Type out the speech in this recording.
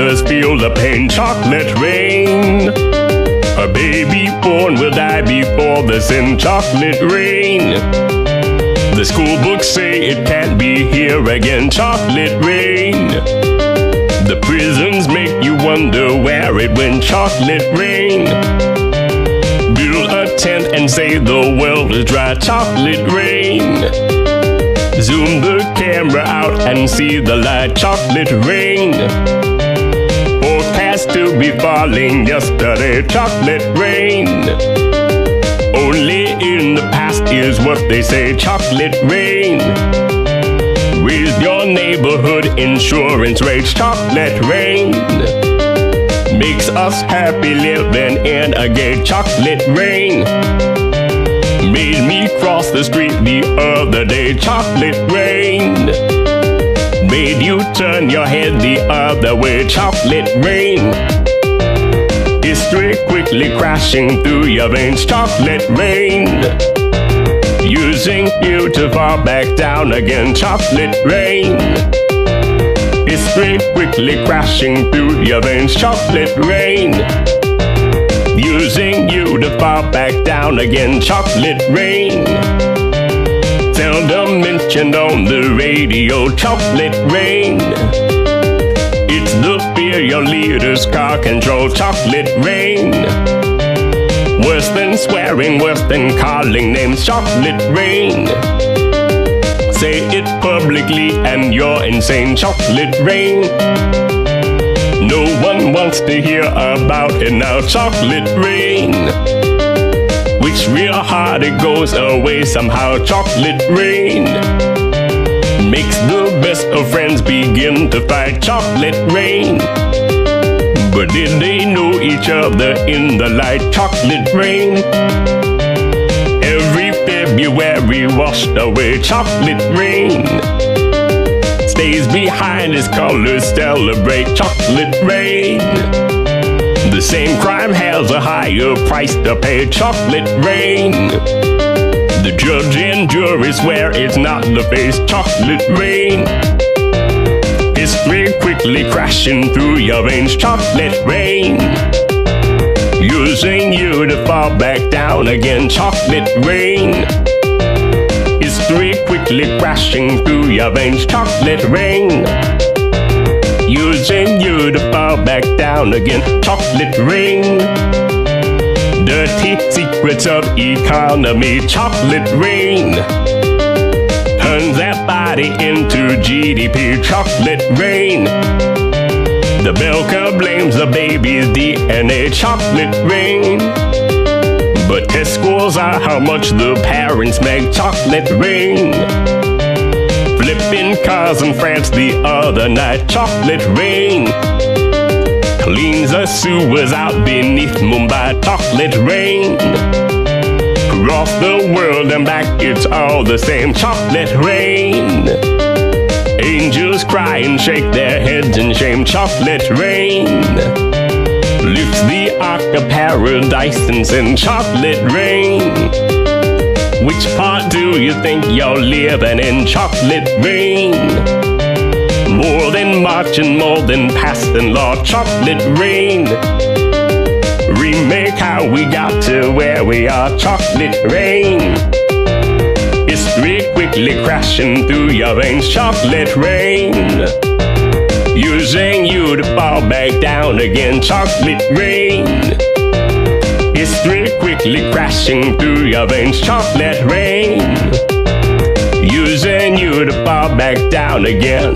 others feel the pain. Chocolate rain. A baby born will die before the sin. Chocolate rain. The school books say it can't be here again. Chocolate rain. The prisons make you wonder where it went. Chocolate rain. Build a tent and say the world is dry. Chocolate rain. Zoom the camera out and see the light. Chocolate rain. Forecast to be falling yesterday. Chocolate rain. Only in the past is what they say. Chocolate rain. Raise your neighborhood insurance rates. Chocolate rain. Makes us happy living in a gate. Chocolate rain. Made me cross the street the other day. Chocolate rain. Made you turn your head the other way. Chocolate rain. History quickly crashing through your veins. Chocolate rain. Using you to fall back down again. Chocolate rain. History quickly crashing through your veins. Chocolate rain. Using you to fall back down again. Chocolate rain. Seldom mentioned on the radio. Chocolate rain. It's the fear your leaders car control. Chocolate rain. Worse than swearing, worse than calling names. Chocolate rain. Say it publicly and you're insane. Chocolate rain. No one wants to hear about it now. Chocolate rain. Which real hard it goes away somehow. Chocolate rain. Makes the best of friends begin to fight. Chocolate rain. But did they know each other in the light? Chocolate rain. Every February washed away. Chocolate rain. Stays behind his colors celebrate. Chocolate rain. The same crime has a higher price to pay. Chocolate rain. The judge and jury swear it's not the face. Chocolate rain. History quickly crashing through your veins. Chocolate rain. Using you to fall back down again. Chocolate rain. History quickly crashing through your veins. Chocolate rain. Using you to fall back down again. Chocolate rain. Dirty secrets of economy. Chocolate rain. Turns that body into GDP. Chocolate rain. The milker blames the baby's DNA. Chocolate rain. But test scores are how much the parents make. Chocolate rain. Flipping cars in France the other night. Chocolate rain. Cleans the sewers out beneath Mumbai. Chocolate rain. Across the world and back it's all the same. Chocolate rain. Angels cry and shake their heads in shame. Chocolate rain. Lifts the ark of paradise and sends. Chocolate rain. Which part do you think you're living in? Chocolate rain. More than marching, more than passing law. Chocolate rain. Remake how we got to where we are. Chocolate rain. History quickly crashing through your veins. Chocolate rain. Using you to fall back down again. Chocolate rain. History quickly crashing through your veins. Chocolate rain. Using you to fall back down again.